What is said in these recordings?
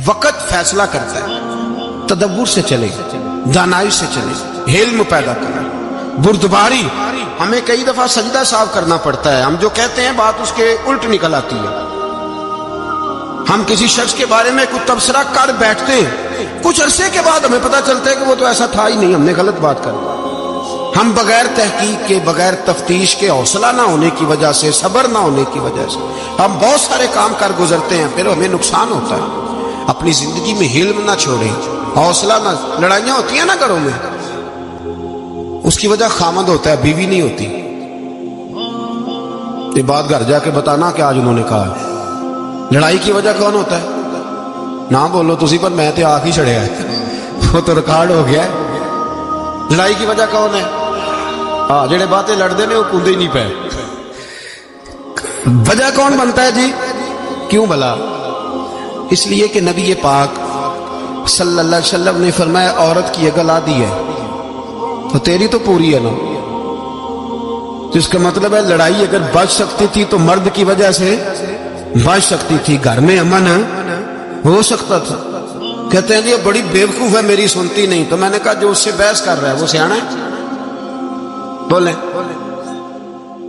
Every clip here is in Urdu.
وقت فیصلہ کرتا ہے. تدبر سے چلے, دانائی سے چلے, علم پیدا کرے. بردباری, ہمیں کئی دفعہ سجدہ صاف کرنا پڑتا ہے, ہم جو کہتے ہیں بات اس کے الٹ نکل آتی ہے. ہم کسی شخص کے بارے میں کچھ تبصرہ کر بیٹھتے ہیں, کچھ عرصے کے بعد ہمیں پتہ چلتا ہے کہ وہ تو ایسا تھا ہی نہیں, ہم نے غلط بات کر دی. ہم بغیر تحقیق کے, بغیر تفتیش کے, حوصلہ نہ ہونے کی وجہ سے, صبر نہ ہونے کی وجہ سے ہم بہت سارے کام کر گزرتے ہیں, پھر ہمیں نقصان ہوتا ہے. اپنی زندگی میں حلم نہ چھوڑیں, حوصلہ نہ. لڑائیاں ہوتی ہیں نا گھروں میں, اس کی وجہ خامد ہوتا ہے, بیوی نہیں ہوتی. یہ بات گھر جا کے بتانا کہ آج انہوں نے کہا. لڑائی کی وجہ کون ہوتا ہے؟ نہ بولو تسی, پر میں تے آخ ہی چڑھیا ہے, وہ تو ریکارڈ ہو گیا ہے. لڑائی کی وجہ کون ہے؟ ہاں, جڑے باتیں لڑتے ہیں وہ کودے ہی نہیں پے. وجہ کون بنتا ہے جی؟ کیوں بھلا؟ اس لیے کہ نبی پاک صلی اللہ علیہ وسلم نے فرمایا عورت کی عقل آدھی ہے تو تیری تو پوری ہے نا. جس کا مطلب ہے لڑائی اگر بچ سکتی تھی تو مرد کی وجہ سے بچ سکتی تھی, گھر میں امن ہو سکتا تھا. کہتے ہیں جی بڑی بیوقوف ہے, میری سنتی نہیں. تو میں نے کہا جو اس سے بحث کر رہا ہے وہ سیانا ہے؟ بولیں,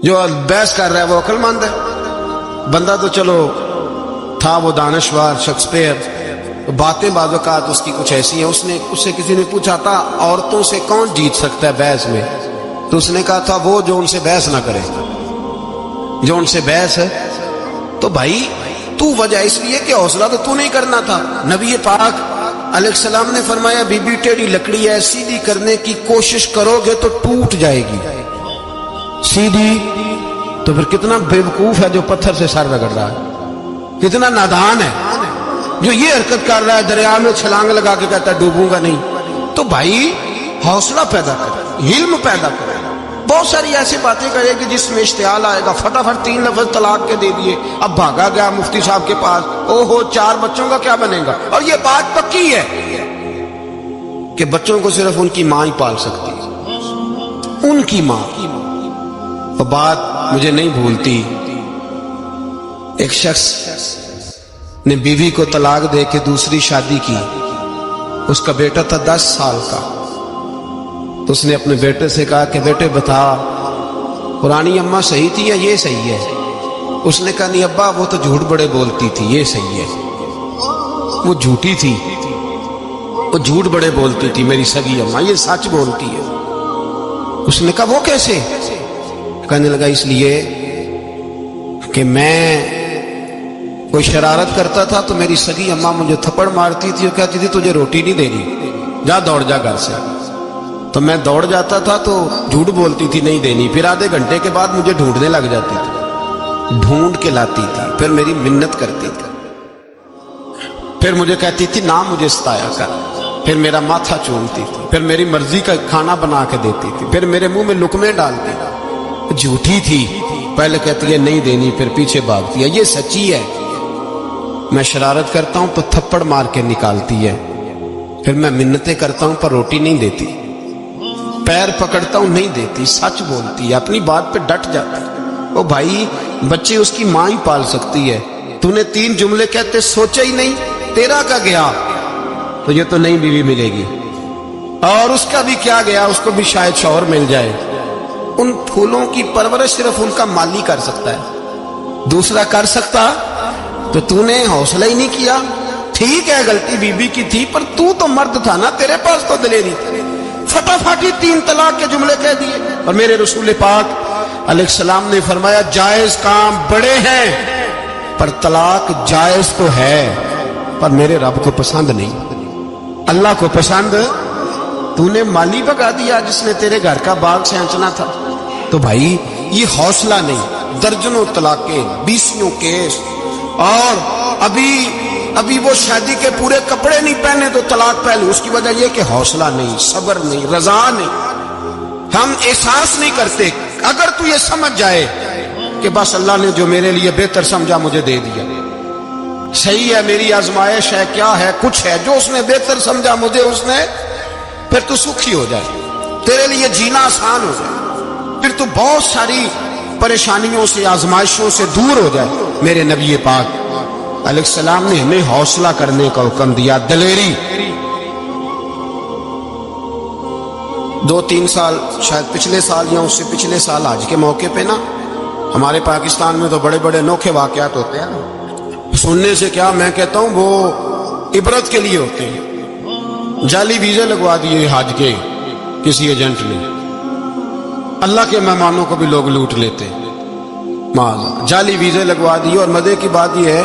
جو بحث کر رہا ہے وہ عقل مند ہے؟ بندہ تو چلو تھا وہ دانشور شیکسپیئر, باتیں بعض اوقات اس کی کچھ ایسی ہیں. اس سے کسی نے پوچھا تھا عورتوں سے کون جیت سکتا ہے بحث میں, تو اس نے کہا تھا وہ جو ان سے بحث نہ کرے, جو ان سے بحث ہے. تو بھائی تو وجہ اس لیے کہ حوصلہ تو نہیں کرنا تھا. نبی پاک علیہ السلام نے فرمایا بی بی ٹیڑھی لکڑی ہے, سیدھی کرنے کی کوشش کرو گے تو ٹوٹ جائے گی. سیدھی تو پھر کتنا بیوقوف ہے جو پتھر سے سر رگڑ رہا ہے, کتنا نادان ہے جو یہ حرکت کر رہا ہے, دریا میں چھلانگ لگا کے کہتا ہے ڈوبوں گا نہیں. تو بھائی حوصلہ پیدا کرے, علم پیدا کرے. بہت ساری ایسی باتیں کرے کہ جس میں اشتعال آئے گا. فٹافٹ 3 لفظ طلاق کے دے دیے, اب بھاگا گیا مفتی صاحب کے پاس, او ہو 4 بچوں کا کیا بنے گا. اور یہ بات پکی ہے کہ بچوں کو صرف ان کی ماں ہی پال سکتی ہے, ان کی ماں. وہ بات مجھے نہیں بھولتی, ایک شخص نے بیوی کو طلاق دے کے دوسری شادی کی. اس کا بیٹا تھا 10 سال کا. تو اس نے اپنے بیٹے سے کہا کہ بیٹے بتا پرانی اماں صحیح تھی یا یہ صحیح ہے؟ اس نے کہا نہیں ابا وہ تو جھوٹ بڑے بولتی تھی, یہ صحیح ہے. وہ جھوٹی تھی, وہ جھوٹ بڑے بولتی تھی میری سگی اماں, یہ سچ بولتی ہے. اس نے کہا وہ کیسے؟ کہنے لگا اس لیے کہ میں کوئی شرارت کرتا تھا تو میری سگی اماں مجھے تھپڑ مارتی تھی اور کہتی تھی تجھے روٹی نہیں دینی, جا دوڑ جا گھر سے. تو میں دوڑ جاتا تھا تو جھوٹ بولتی تھی نہیں دینی, پھر آدھے گھنٹے کے بعد مجھے ڈھونڈنے لگ جاتی تھی, ڈھونڈ کے لاتی تھی, پھر میری منت کرتی تھی, پھر مجھے کہتی تھی نہ مجھے ستایا کر, پھر میرا ماتھا چومتی تھی, پھر میری مرضی کا کھانا بنا کے دیتی تھی, پھر میرے منہ میں لقمے ڈالتی تھی. جھوٹی تھی, پہلے کہتی ہے نہیں دینی, پھر پیچھے بھاگتی ہے. یہ سچی ہے. میں شرارت کرتا ہوں تو تھپڑ مار کے نکالتی ہے, پھر میں منتیں کرتا ہوں پر روٹی نہیں دیتی, پیر پکڑتا ہوں نہیں دیتی, سچ بولتی ہے, اپنی بات پہ ڈٹ جاتی ہے. او بھائی بچے اس کی ماں ہی پال سکتی ہے. تو نے 3 جملے کہتے سوچا ہی نہیں, تیرا کا گیا تو یہ تو نئی بیوی ملے گی, اور اس کا بھی کیا گیا, اس کو بھی شاید شوہر مل جائے. ان پھولوں کی پرورش صرف ان کا مالی کر سکتا ہے, دوسرا کر سکتا. تو تو نے حوصلہ ہی نہیں کیا. ٹھیک ہے غلطی بیوی کی تھی, پر تو مرد تھا نا, تیرے پاس تو دلیری تھی. فٹافٹ 3 طلاق کے جملے کہہ دیے. اور میرے رسول پاک علیہ السلام نے فرمایا جائز کام بڑے ہیں, پر طلاق جائز تو ہے پر میرے رب کو پسند نہیں, اللہ کو پسند. تو نے مالی بگا دیا جس نے تیرے گھر کا باغ سینچنا تھا. تو بھائی یہ حوصلہ نہیں. درجنوں طلاقیں, 20 کیس, اور ابھی وہ شادی کے پورے کپڑے نہیں پہنے تو طلاق پہلے. اس کی وجہ یہ کہ حوصلہ نہیں, صبر نہیں, رضا نہیں. ہم احساس نہیں کرتے. اگر تو یہ سمجھ جائے کہ بس اللہ نے جو میرے لیے بہتر سمجھا مجھے دے دیا, صحیح ہے, میری آزمائش ہے, کیا ہے, کچھ ہے جو اس نے بہتر سمجھا مجھے اس نے, پھر تو سکھی ہو جائے, تیرے لیے جینا آسان ہو جائے, پھر تو بہت ساری پریشانیوں سے آزمائشوں سے دور ہو جائے. میرے نبی پاک علیہ السلام نے ہمیں حوصلہ کرنے کا حکم دیا، دلیری۔ 2-3 سال شاید پچھلے سال یا اس سے پچھلے سال حج کے موقع پہ نا ہمارے پاکستان میں تو بڑے بڑے انوکھے واقعات ہوتے ہیں، سننے سے کیا میں کہتا ہوں وہ عبرت کے لیے ہوتے ہیں۔ جعلی ویزے لگوا دیے حج کے کسی ایجنٹ نے، اللہ کے مہمانوں کو بھی لوگ لوٹ لیتے، جعلی ویزے لگوا دیے۔ اور مزے کی بات یہ ہے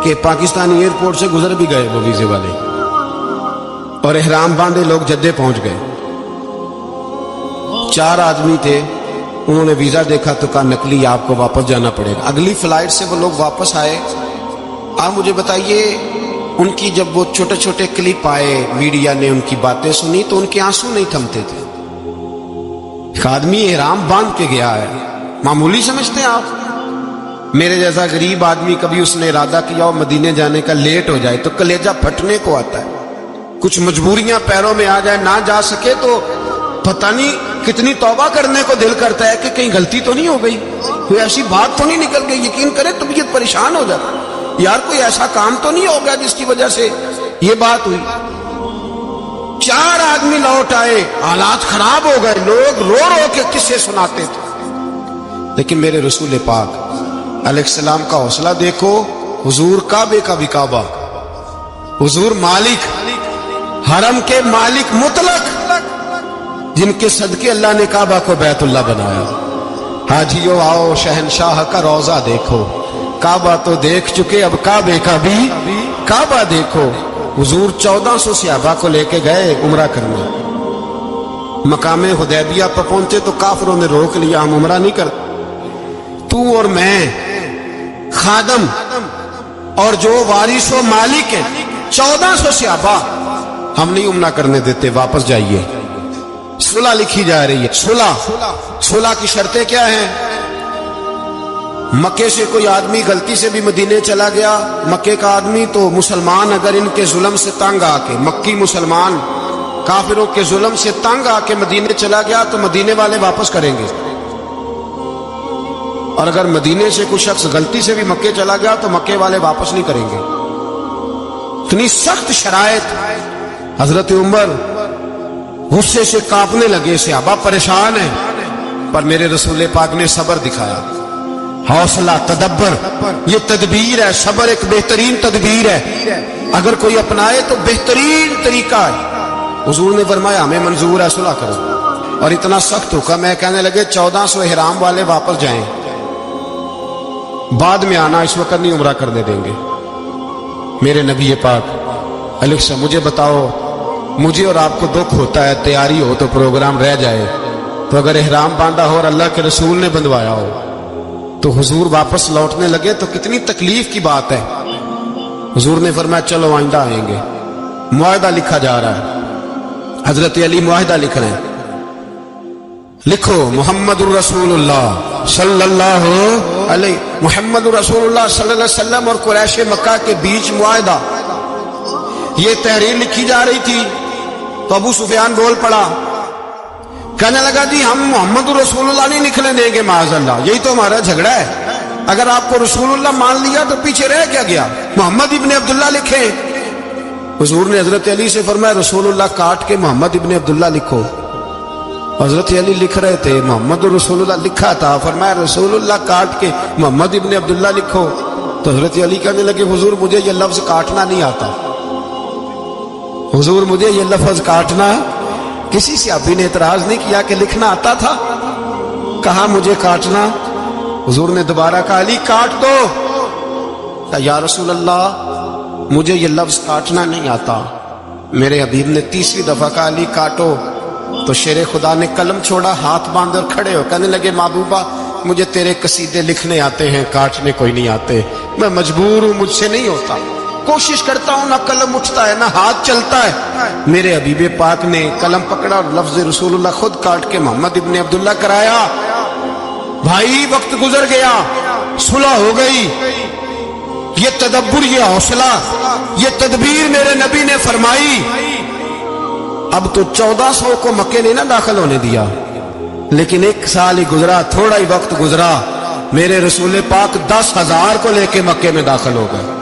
کہ پاکستانی ایئرپورٹ سے گزر بھی گئے وہ ویزے والے، اور احرام باندھے لوگ جدے پہنچ گئے۔ 4 آدمی تھے، انہوں نے ویزا دیکھا تو کہا نقلی، آپ کو واپس جانا پڑے گا۔ اگلی فلائٹ سے وہ لوگ واپس آئے۔ آپ مجھے بتائیے ان کی جب وہ چھوٹے چھوٹے کلپ آئے، میڈیا نے ان کی باتیں سنی تو ان کے آنسو نہیں تھمتے تھے۔ ایک آدمی احرام باندھ کے گیا ہے، معمولی سمجھتے ہیں آپ؟ میرے جیسا غریب آدمی کبھی اس نے ارادہ کیا اور مدینے جانے کا لیٹ ہو جائے تو کلیجہ پھٹنے کو آتا ہے، کچھ مجبوریاں پیروں میں آ جائے، نہ جا سکے تو پتہ نہیں کتنی توبہ کرنے کو دل کرتا ہے کہ کہیں غلطی تو نہیں ہو گئی، کوئی ایسی بات تو نہیں نکل گئی۔ یقین کرے طبیعت پریشان ہو جاتا ہے، یار کوئی ایسا کام تو نہیں ہو گیا جس کی وجہ سے یہ بات ہوئی۔ 4 آدمی لوٹ آئے، حالات خراب ہو گئے، لوگ رو رو کے قصے سناتے تھے، لیکن میرے رسول پاک علیہ السلام کا حوصلہ دیکھو۔ حضور کعبے کا بھی کعبہ، حضور مالک، حرم کے مالک مطلق، جن کے صدقے اللہ نے کعبہ کو بیت اللہ بنایا۔ حاجیو آؤ شہنشاہ کا روضہ دیکھو، کعبہ تو دیکھ چکے اب کعبے کا بھی کعبہ دیکھو۔ حضور 1400 صحابہ کو لے کے گئے عمرہ کرنے، مقام حدیبیہ پر پہنچے تو کافروں نے روک لیا، ہم عمرہ نہیں کرتے۔ تو اور میں خادم اور جو وارث و مالک ہیں 1400 صحابہ، ہم نہیں عمرہ کرنے دیتے، واپس جائیے۔ صلح لکھی جا رہی ہے، صلح کی شرطیں کیا ہیں؟ مکے سے کوئی آدمی غلطی سے بھی مدینے چلا گیا، مکے کا آدمی تو مسلمان اگر ان کے ظلم سے تنگ آ کے، مکی مسلمان کافروں کے ظلم سے تنگ آ کے مدینے چلا گیا تو مدینے والے واپس کریں گے، اور اگر مدینے سے کوئی شخص غلطی سے بھی مکے چلا گیا تو مکے والے واپس نہیں کریں گے۔ اتنی سخت شرائط۔ حضرت عمر غصے سے کانپنے لگے، صحابہ پریشان ہیں، پر میرے رسول پاک نے صبر دکھایا، حوصلہ، تدبر، یہ تدبیر ہے۔ صبر ایک بہترین تدبیر ہے، اگر کوئی اپنائے تو بہترین طریقہ ہے۔ حضور نے فرمایا ہمیں منظور ہے، صلح کرو، اور اتنا سخت حکم ہے، کہنے لگے 1400 احرام والے واپس جائیں، بعد میں آنا، اس وقت نہیں عمرہ کرنے دیں گے۔ میرے نبی پاک علیہ السلام، مجھے بتاؤ، مجھے اور آپ کو دکھ ہوتا ہے تیاری ہو تو پروگرام رہ جائے، تو اگر احرام باندھا ہو اور اللہ کے رسول نے بندھوایا ہو تو حضور واپس لوٹنے لگے تو کتنی تکلیف کی بات ہے۔ حضور نے فرمایا چلو آئندہ آئیں گے۔ معاہدہ لکھا جا رہا ہے، حضرت علی معاہدہ لکھ رہے ہیں، لکھو محمد الرسول اللہ صلی اللہ علیہ، محمد الرسول اللہ صلی اللہ علیہ وسلم اور قریش مکہ کے بیچ معاہدہ۔ یہ تحریر لکھی جا رہی تھی تو ابو سفیان بول پڑا، کہنے لگا جی ہم محمد رسول اللہ نہیں نکلنے دیں گے، معاذ اللہ، یہی تو ہمارا جھگڑا ہے، اگر آپ کو رسول اللہ مان لیا تو پیچھے رہ کیا گیا، محمد ابن عبداللہ لکھیں۔ حضور نے حضرت علی سے فرمایا رسول اللہ کاٹ کے محمد ابن عبداللہ لکھو۔ حضرت علی لکھ رہے تھے، محمد رسول اللہ لکھا تھا، فرمایا رسول اللہ کاٹ کے محمد ابن عبداللہ لکھو۔ تو حضرت علی کہنے لگے حضور مجھے یہ لفظ کاٹنا نہیں آتا، حضور مجھے یہ لفظ کاٹنا، کسی صحابی نے اعتراض نہیں کیا کہ لکھنا آتا تھا، کہا مجھے کاٹنا۔ حضور نے دوبارہ کہا علی کاٹ دو، کہا یا رسول اللہ مجھے یہ لفظ کاٹنا نہیں آتا۔ میرے حبیب نے تیسری دفعہ کہا علی کاٹو، تو شیر خدا نے قلم چھوڑا، ہاتھ باندھ اور کھڑے ہو کہنے لگے محبوبہ مجھے تیرے قصیدے لکھنے آتے ہیں، کاٹنے کوئی نہیں آتے، میں مجبور ہوں، مجھ سے نہیں ہوتا، کوشش کرتا ہوں، نہ قلم اٹھتا ہے نہ ہاتھ چلتا ہے۔ میرے حبیب پاک نے قلم پکڑا اور لفظ رسول اللہ خود کاٹ کے محمد ابن عبداللہ کرایا۔ بھائی وقت گزر گیا، صلح ہو گئی، یہ تدبر، یہ حوصلہ، یہ تدبیر میرے نبی نے فرمائی۔ اب تو 1400 کو مکے نے نہ داخل ہونے دیا، لیکن 1 سال ہی گزرا، تھوڑا ہی وقت گزرا، میرے رسول پاک 10,000 کو لے کے مکے میں داخل ہو گئے۔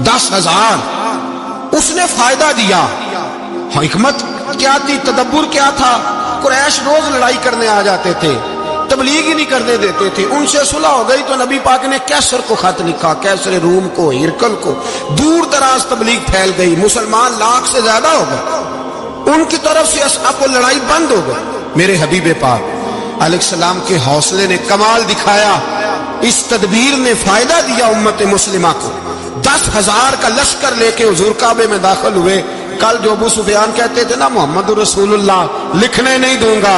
10,000 اس نے فائدہ دیا. حکمت کیا تھی, تدبر کیا تھا؟ قریش روز لڑائی کرنے آ جاتے تھے, تبلیغ ہی نہیں کرنے دیتے تھے. ان سے صلح ہو گئی تو نبی پاک نے کیسر کو خط لکھا, کیسر روم کو, ہرکل کو. دور دراز تبلیغ پھیل گئی, مسلمان 100,000 سے زیادہ ہو گئے. ان کی طرف سے اصحاب کو لڑائی بند ہو گئی. میرے حبیب پاک علیہ السلام کے حوصلے نے کمال دکھایا, اس تدبیر نے فائدہ دیا امت مسلمہ کو. 10,000 کا لشکر لے کے حضور کعبے میں داخل ہوئے. کل جو ابو سفیان کہتے تھے نا محمد رسول اللہ لکھنے نہیں دوں گا,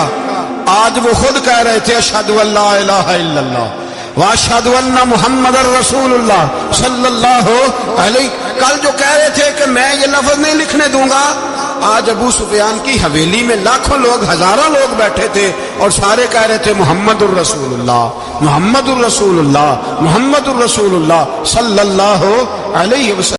آج وہ خود کہہ رہے تھے اشہد ان لا الہ الا اللہ واشہد ان محمد رسول اللہ صلی اللہ علیہ. کل جو کہہ رہے تھے کہ میں یہ لفظ نہیں لکھنے دوں گا, آج ابو سفیان کی حویلی میں لاکھوں لوگ, ہزاروں لوگ بیٹھے تھے اور سارے کہہ رہے تھے محمد الرسول اللہ محمد الرسول اللہ محمد الرسول اللہ صلی اللہ علیہ وسلم.